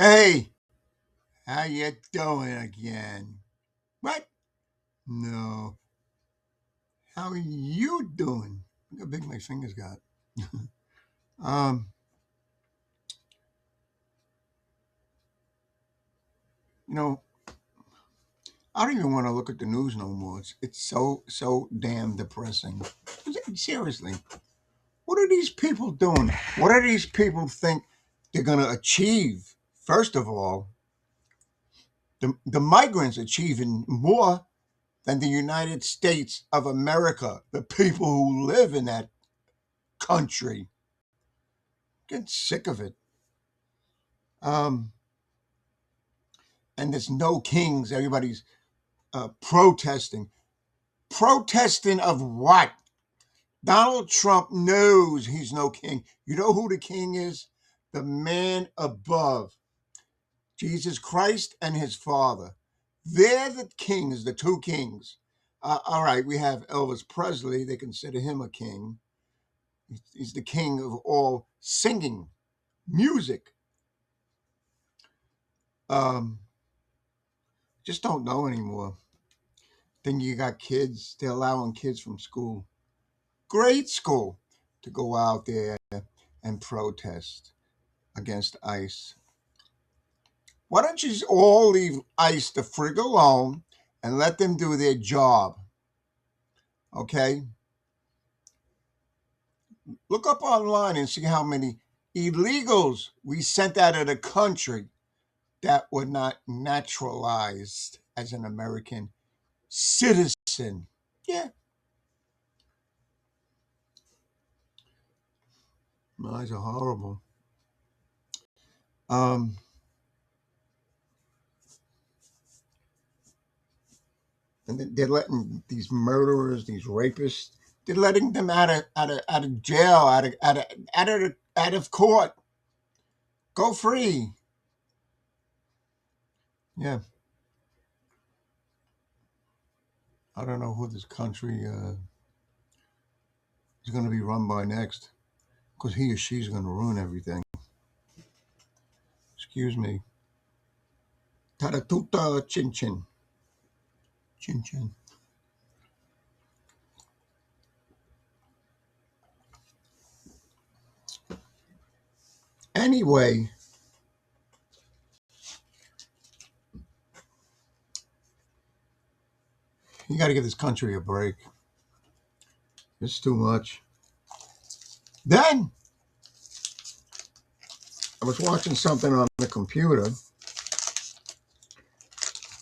Hey, how you doing again? What? No. How are you doing? Look how big my fingers got. um, you know, I don't even want to look at the news no more. It's so damn depressing. Seriously, what are these people doing? What do these people think they're gonna achieve? First of all, the migrants achieving more than the United States of America, the people who live in that country. Get sick of it. Um, and there's no kings. Everybody's protesting. Protesting of what? Donald Trump knows he's no king. You know who the king is? The man above, Jesus Christ and his Father. They're the kings, the two kings. All right, we have Elvis Presley. They consider him a king. He's the king of all singing, music. Um, just don't know anymore. Then you got kids, they're allowing kids from school, grade school, to go out there and protest against ICE. Why don't you all leave ICE the frig alone and let them do their job? Okay? Look up online and see how many illegals we sent out of the country that were not naturalized as an American citizen. Yeah, my eyes are horrible. Um, and they're letting these murderers, these rapists, they're letting them out of jail, out of court, go free. Yeah, I don't know who this country is going to be run by next, because he or she's going to ruin everything. Excuse me. Taratuta chin chin, chin chin. Anyway, you got to give this country a break. It's too much. Then I was watching something on the computer.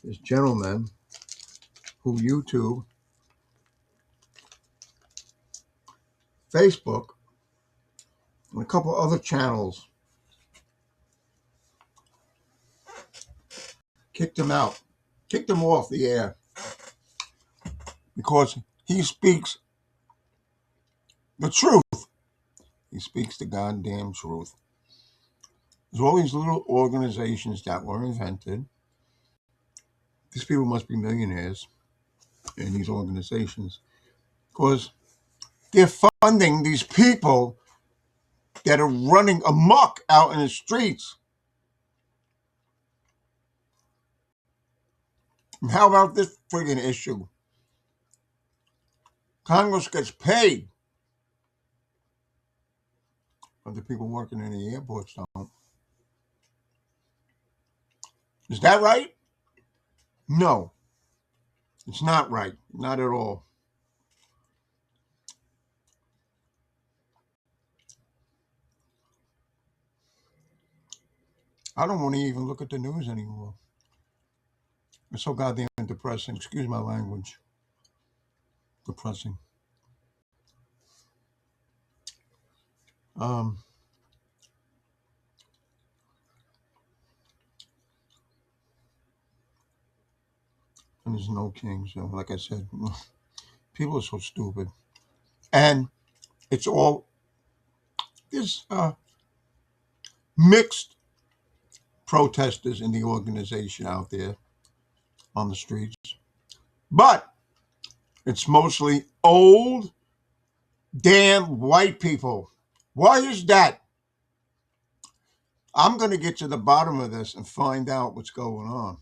This gentleman who YouTube, Facebook, and a couple other channels kicked him out, kicked him off the air because he speaks the truth. He speaks the goddamn truth. There's all these little organizations that were invented. These people must be millionaires in these organizations because they're funding these people that are running amok out in the streets. And how about this friggin' issue? Congress gets paid, but the people working in the airports don't. Is that right? No, it's not right. Not at all. I don't want to even look at the news anymore. It's so goddamn depressing. Excuse my language. Depressing. Um, and there's no king. So, like I said, people are so stupid. And it's all there's mixed protesters in the organization out there on the streets. But it's mostly old, damn white people. Why is that? I'm going to get to the bottom of this and find out what's going on.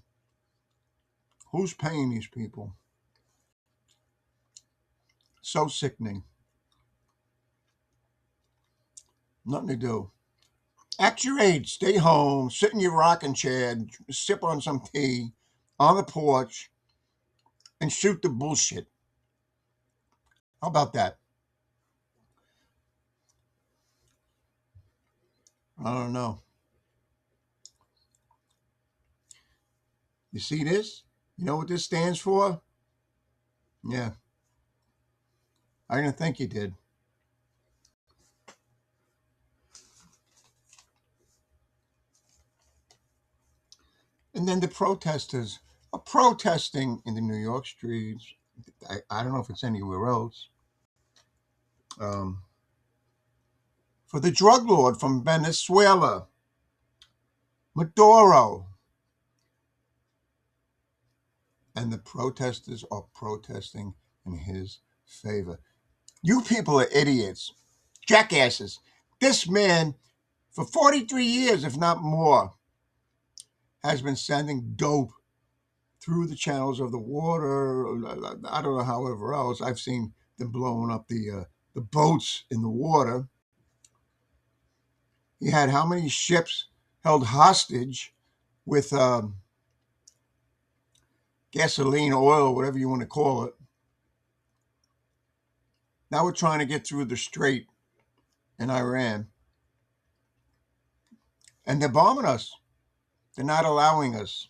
Who's paying these people? So sickening. Nothing to do. Act your age. Stay home. Sit in your rocking chair. Sip on some tea on the porch and shoot the bullshit. How about that? I don't know. You see this? You know what this stands for? Yeah, I didn't think you did. And then the protesters are protesting in the New York streets. I don't know if it's anywhere else. Um, for the drug lord from Venezuela, Maduro. And the protesters are protesting in his favor. You people are idiots, jackasses. This man, for 43 years, if not more, has been sending dope through the channels of the water. I don't know, however else. I've seen them blowing up the boats in the water. He had how many ships held hostage with gasoline, oil, whatever you want to call it. Now we're trying to get through the strait in Iran, and they're bombing us. They're not allowing us.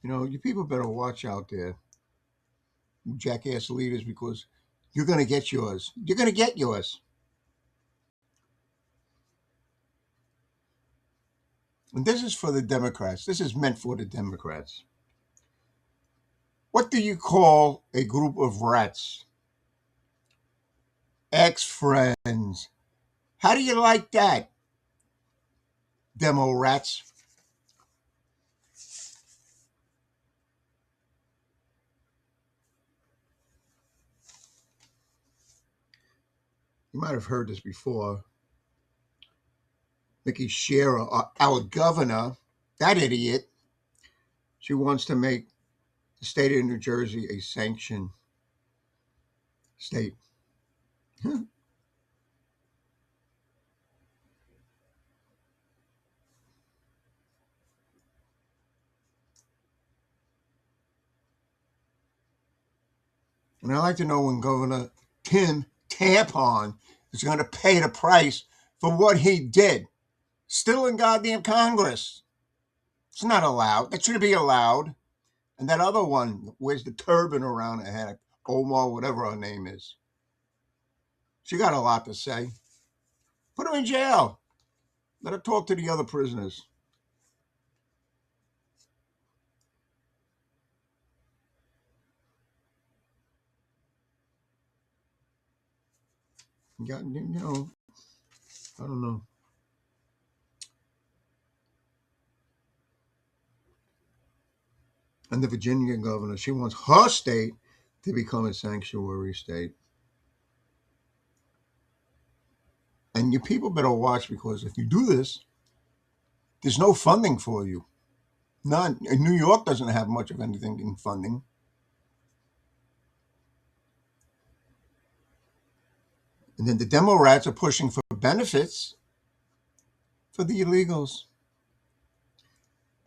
You know, you people better watch out there, you jackass leaders, because you're going to get yours. You're going to get yours. And this is for the Democrats. This is meant for the Democrats. What do you call a group of rats? Ex-friends. How do you like that, demo rats? You might have heard this before. Mickey Shearer, our governor, that idiot, she wants to make the state of New Jersey a sanctioned state. And I'd like to know when Governor Tim Tampon is going to pay the price for what he did. Still in goddamn Congress. It's not allowed. That should be allowed. And that other one wears the turban around her head, Omar, whatever her name is. She got a lot to say. Put her in jail. Let her talk to the other prisoners. You know, I don't know. And the Virginia governor, she wants her state to become a sanctuary state. And you people better watch, because if you do this, there's no funding for you. None. New York doesn't have much of anything in funding. And then the demo rats are pushing for benefits for the illegals.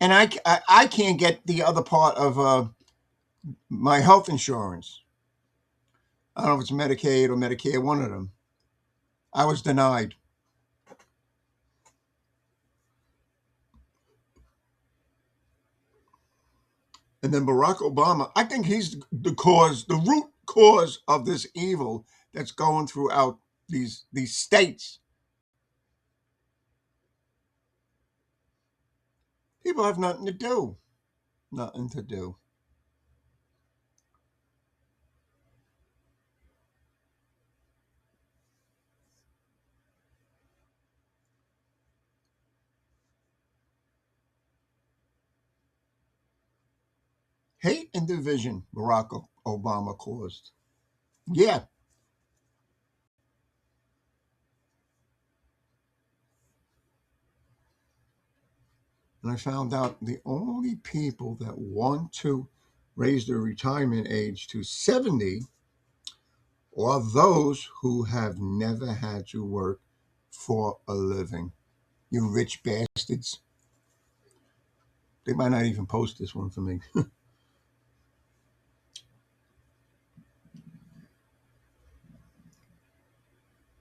And I can't get the other part of my health insurance. I don't know if it's Medicaid or Medicare, one of them. I was denied. And then Barack Obama, I think he's the root cause of this evil that's going throughout these states. People have nothing to do. Nothing to do. Hate and division Barack Obama caused. Yeah. And I found out the only people that want to raise their retirement age to 70 are those who have never had to work for a living. You rich bastards. They might not even post this one for me.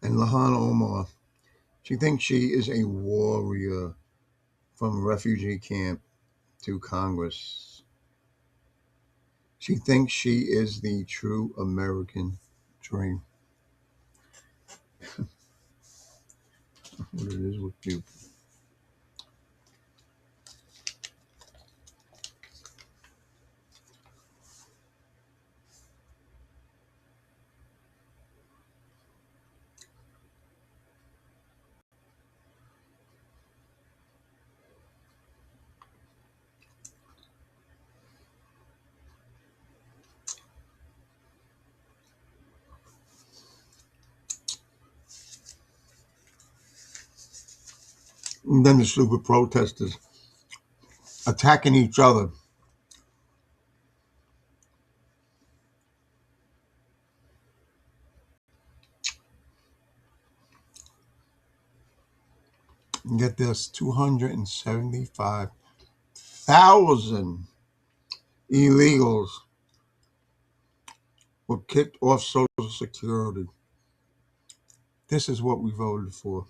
And Lahana Omar, she thinks she is a warrior from refugee camp to Congress. She thinks she is the true American dream. What it is with you. And then the stupid protesters attacking each other. And get this, 275,000 illegals were kicked off Social Security. This is what we voted for.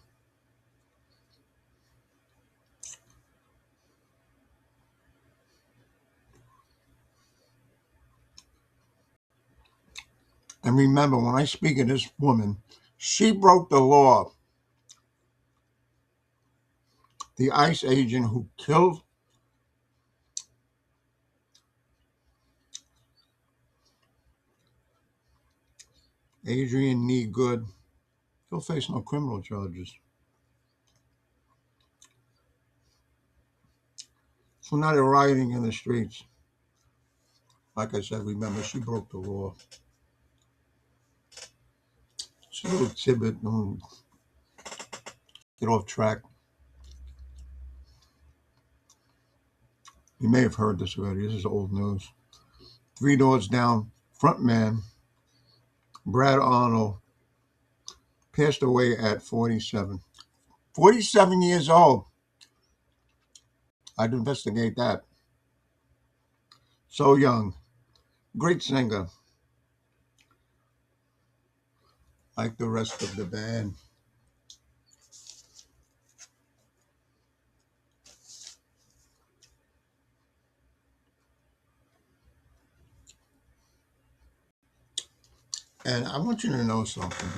And remember, when I speak of this woman, she broke the law. The ICE agent who killed Adrian Nee Good, he'll face no criminal charges. So now they're rioting in the streets. Like I said, remember, she broke the law. She's a little tidbit, get off track. You may have heard this already. This is old news. 3 doors down, frontman Brad Arnold passed away at 47. 47 years old. I'd investigate that. So young. Great singer. Like the rest of the band. And I want you to know something.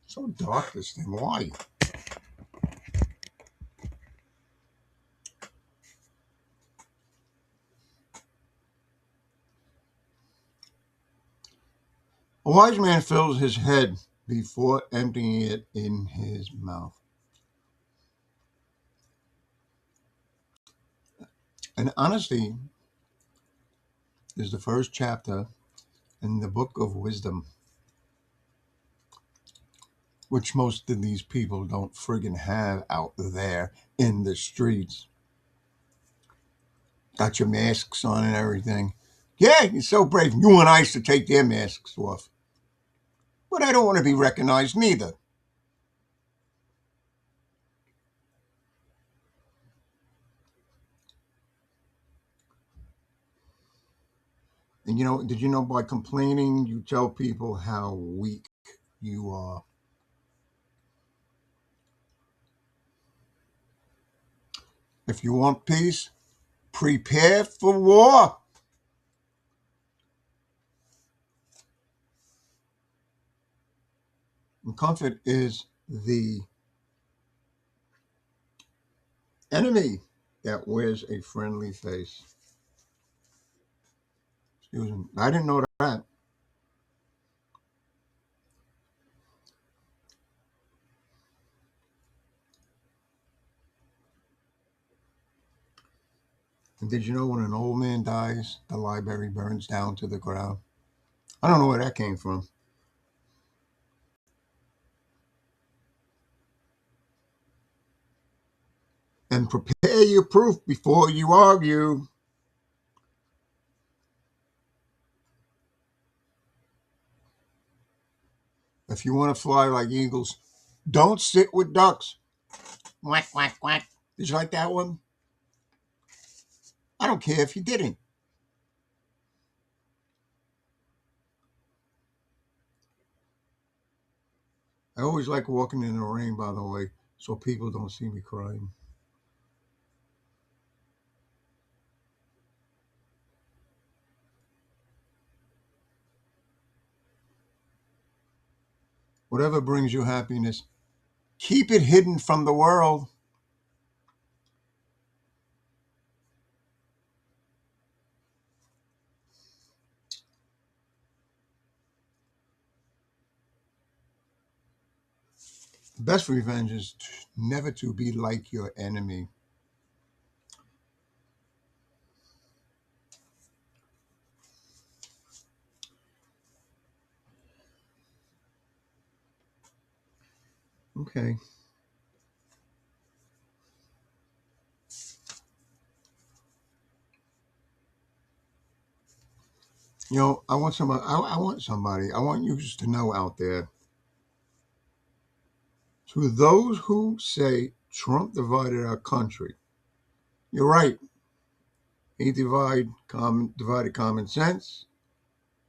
So dark, this thing. Why? A wise man fills his head before emptying it in his mouth. And honesty is the first chapter in the book of wisdom, which most of these people don't friggin' have out there in the streets. Got your masks on and everything. Yeah, you're so brave. You want ICE to take their masks off. But I don't want to be recognized neither. And did you know by complaining, you tell people how weak you are? If you want peace, prepare for war. And comfort is the enemy that wears a friendly face. Excuse me. I didn't know that. And did you know when an old man dies, the library burns down to the ground? I don't know where that came from. And prepare your proof before you argue. If you want to fly like eagles, don't sit with ducks. Quack, quack, quack. Did you like that one? I don't care if you didn't. I always like walking in the rain, by the way, so people don't see me crying. Whatever brings you happiness, keep it hidden from the world. The best revenge is never to be like your enemy. Okay. I want somebody. I want somebody. I want you to know out there. To those who say Trump divided our country, you're right. He divided common sense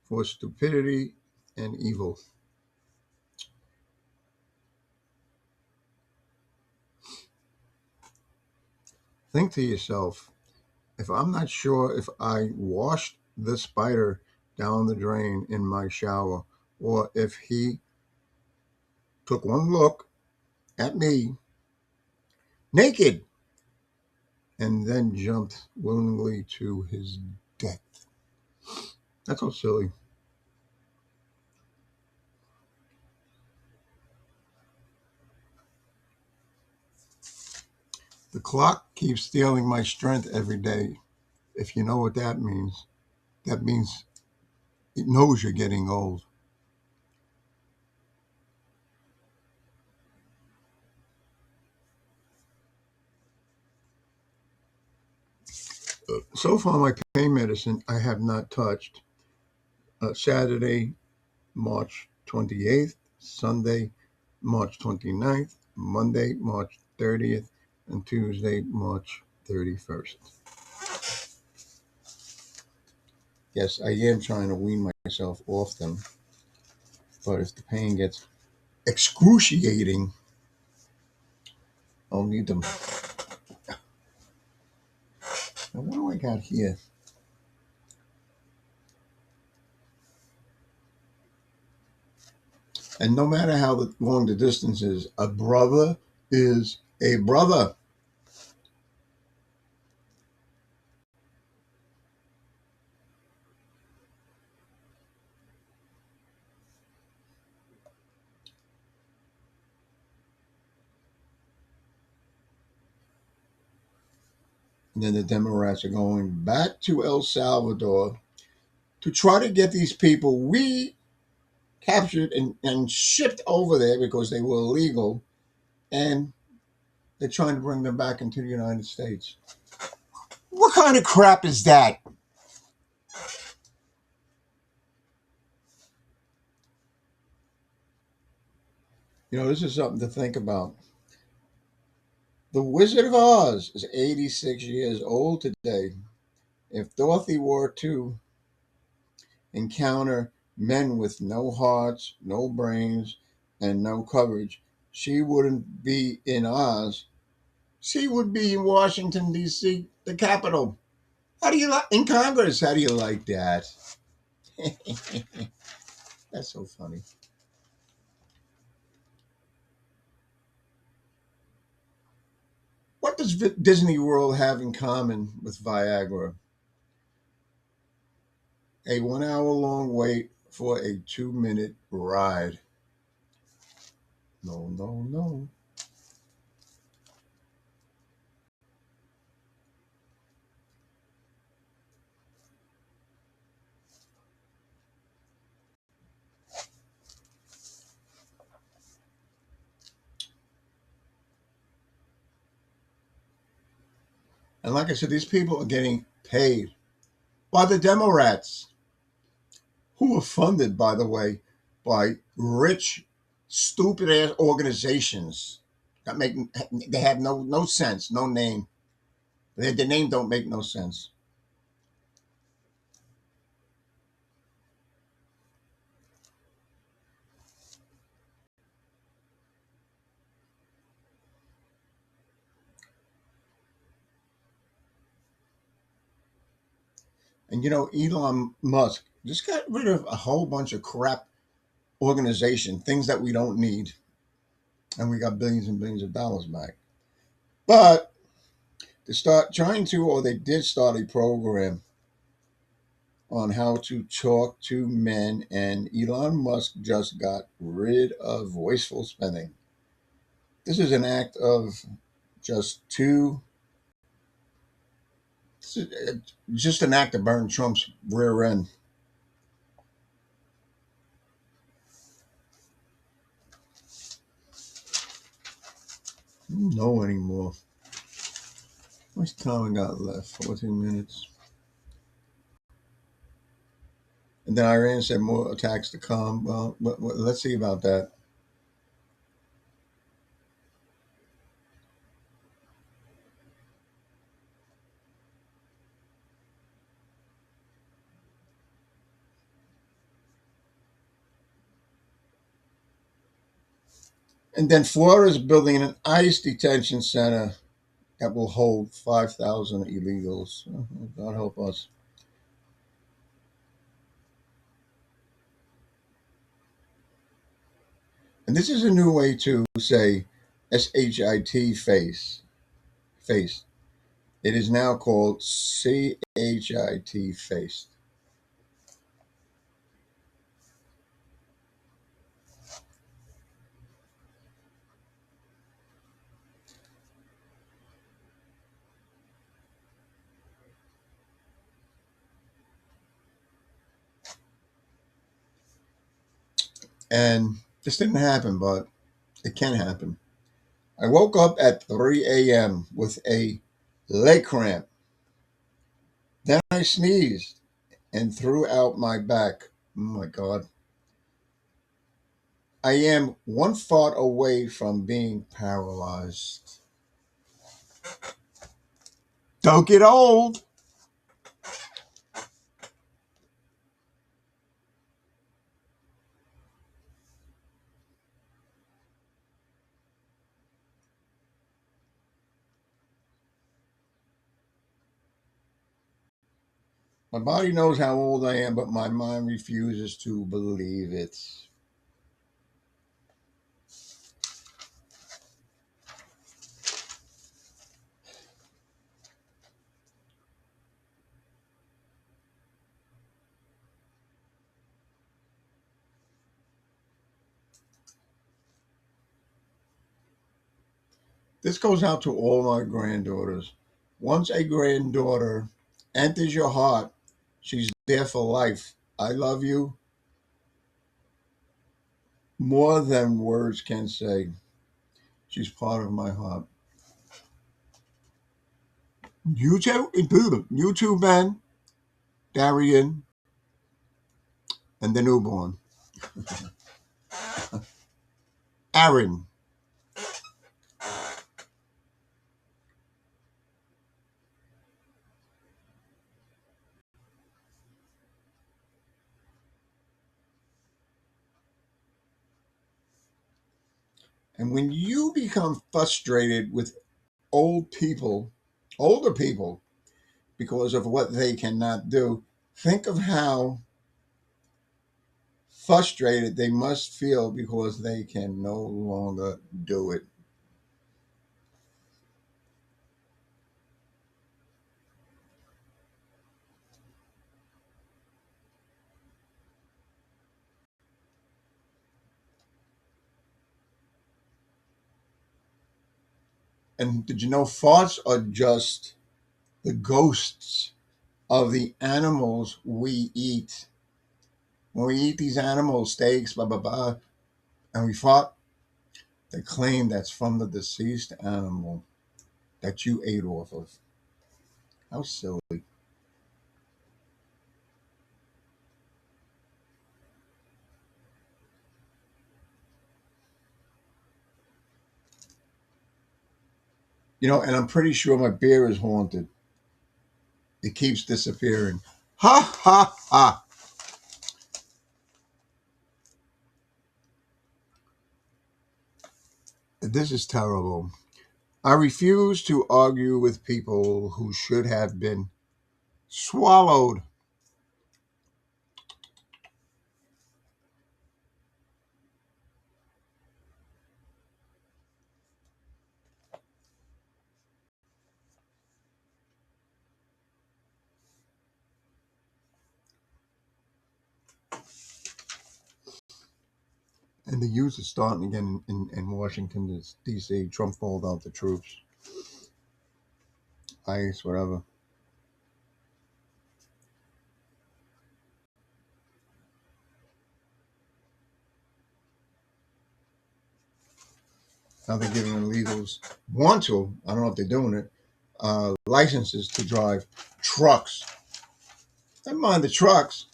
for stupidity and evil. Think to yourself, if I'm not sure if I washed the spider down the drain in my shower, or if he took one look at me naked and then jumped willingly to his death. That's so silly. The clock keeps stealing my strength every day. If you know what that means it knows you're getting old. So far, my pain medicine I have not touched. Saturday, March 28th, Sunday, March 29th, Monday, March 30th, and Tuesday, March 31st. Yes, I am trying to wean myself off them, but if the pain gets excruciating, I'll need them. Now, what do I got here? And no matter how long the distance is, a brother is a brother. And then the Democrats are going back to El Salvador to try to get these people recaptured and shipped over there because they were illegal. And they're trying to bring them back into the United States. What kind of crap is that? This is something to think about. The Wizard of Oz is 86 years old today. If Dorothy were to encounter men with no hearts, no brains, and no courage, she wouldn't be in Oz. She would be in Washington, D.C., the capital. How do you like in Congress? How do you like that? That's so funny. What does Disney World have in common with Viagra? A 1 hour long wait for a 2 minute ride. No, no, no. And like I said, these people are getting paid by the Democrats, who are funded, by the way, by rich, stupid ass organizations that make they have no sense, no name. Their name don't make no sense. And Elon Musk just got rid of a whole bunch of crap organization, things that we don't need, and we got billions and billions of dollars back. But they start trying to, or they did start a program on how to talk to men, and Elon Musk just got rid of wasteful spending. This is an act of just too, just an act to burn Trump's rear end. I don't know anymore. How much time we got left? 14 minutes. And then Iran said more attacks to come. Well, let's see about that. And then Florida's building an ICE detention center that will hold 5,000 illegals. Oh, God help us. And this is a new way to say SHIT face. It is now called CHIT faced. And this didn't happen, but it can happen. I woke up at 3 a.m. with a leg cramp. Then I sneezed and threw out my back. Oh my God. I am one thought away from being paralyzed. Don't get old. My body knows how old I am, but my mind refuses to believe it. This goes out to all my granddaughters. Once a granddaughter enters your heart, she's there for life. I love you more than words can say. She's part of my heart. You too, Ben, Darian, and the newborn, Aaron. And when you become frustrated with old people, older people, because of what they cannot do, think of how frustrated they must feel because they can no longer do it. And did you know farts are just the ghosts of the animals we eat? When we eat these animals, steaks, blah, blah, blah, and we fart, they claim that's from the deceased animal that you ate off of. How silly. And I'm pretty sure my beer is haunted. It keeps disappearing. Ha ha ha. This is terrible. I refuse to argue with people who should have been swallowed. And the youth is starting again in Washington, D.C. Trump called out the troops, ICE, whatever. Now they're giving illegals want to. I don't know if they're doing it. Licenses to drive trucks. Never mind the trucks.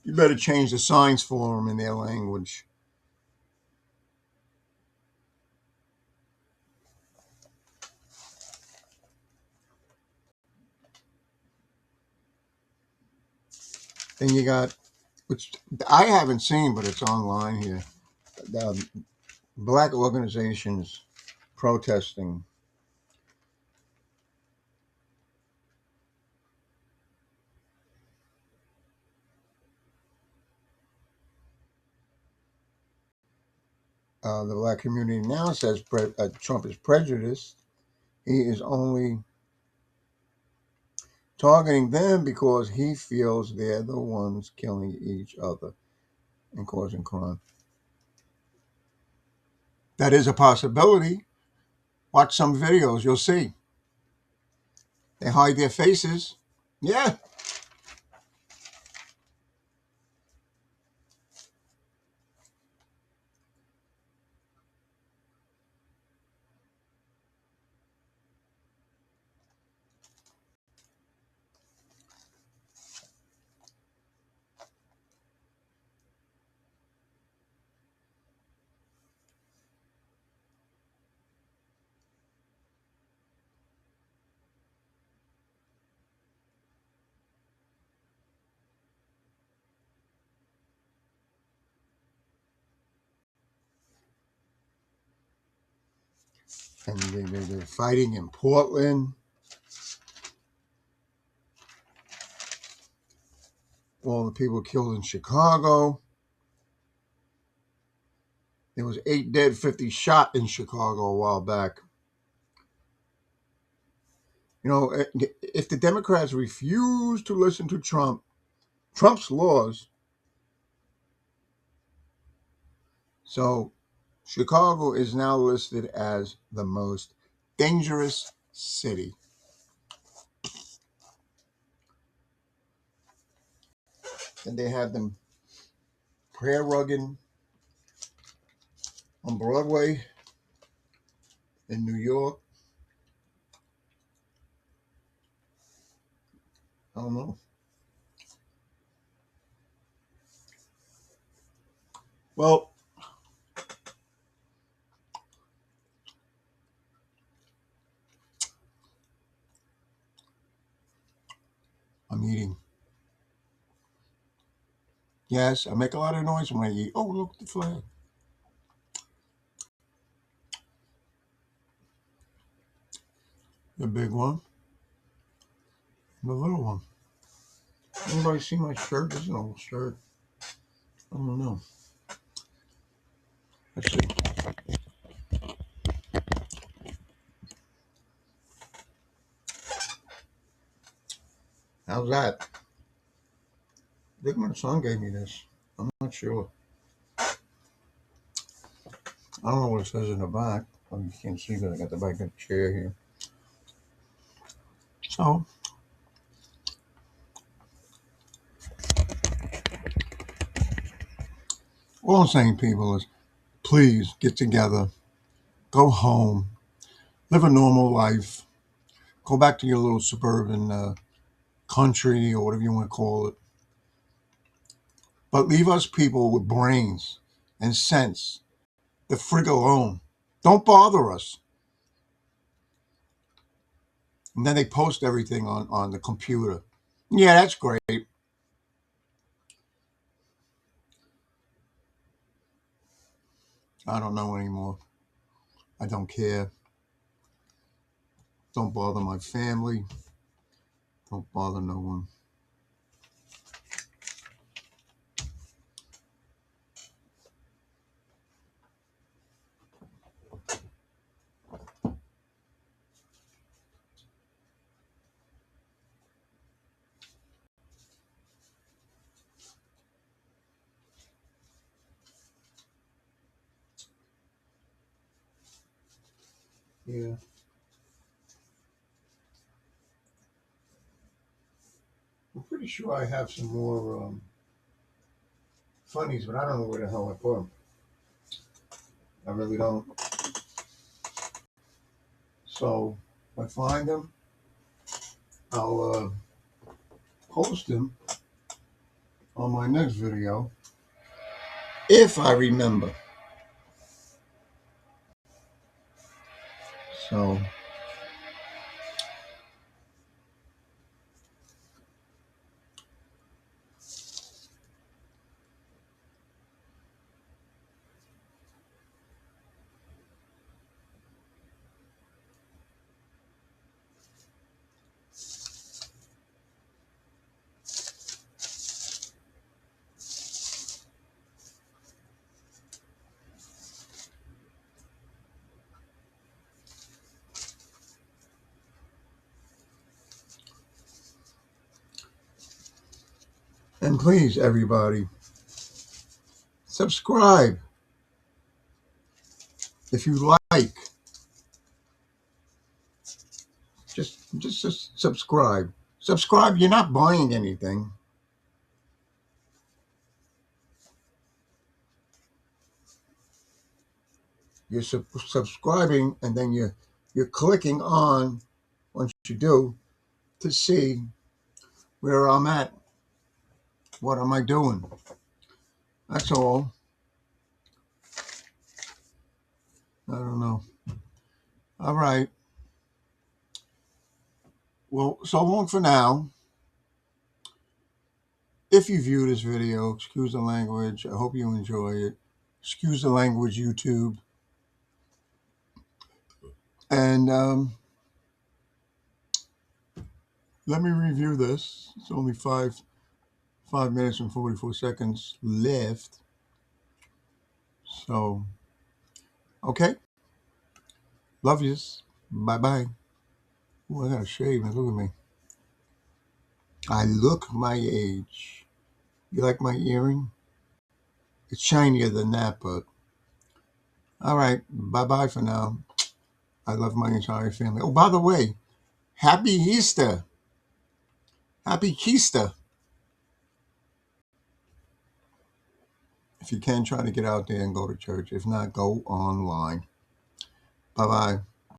You better change the signs for them in their language. Then you got, which I haven't seen, but it's online here. The black organizations protesting the black community now says Trump is prejudiced. He is only targeting them because he feels they're the ones killing each other and causing crime. That is a possibility. Watch some videos, you'll see. They hide their faces. Yeah. And they're fighting in Portland. All the people killed in Chicago. There was 8 dead, 50 shot in Chicago a while back. If the Democrats refuse to listen to Trump's laws, so Chicago is now listed as the most dangerous city. And they have them prayer rugging on Broadway in New York. I don't know. Well, I'm eating. Yes, I make a lot of noise when I eat. Oh, look at the flag. The big one, the little one. Anybody see my shirt? This is an old shirt. I don't know. Let's see. How's that? I think my son gave me this. I'm not sure. I don't know what it says in the back. You can't see that I got the back of the chair here. So, all I'm saying, people, is please get together, go home, live a normal life. Go back to your little suburban country or whatever you want to call it. But leave us people with brains and sense the frig alone. Don't bother us. And then they post everything on the computer. Yeah, that's great. I don't know anymore. I don't care. Don't bother my family. Don't bother no one. Yeah. I'm pretty sure I have some more funnies, but I don't know where the hell I put them. I really don't. So if I find them, I'll post them on my next video if I remember. So and please everybody, subscribe if you like. Just subscribe. Subscribe. You're not buying anything. You're subscribing, and then you're clicking on once you do to see where I'm at. What am I doing? That's all. I don't know. All right. Well, so long for now. If you view this video, excuse the language. I hope you enjoy it. Excuse the language, YouTube. And let me review this. It's only 5 minutes and 44 seconds left. So, okay. Love yous. Bye bye. Oh, I gotta shave. Now look at me. I look my age. You like my earring? It's shinier than that, but all right. Bye bye for now. I love my entire family. Oh, by the way, happy Easter. Happy Keister. If you can, try to get out there and go to church. If not, go online. Bye bye.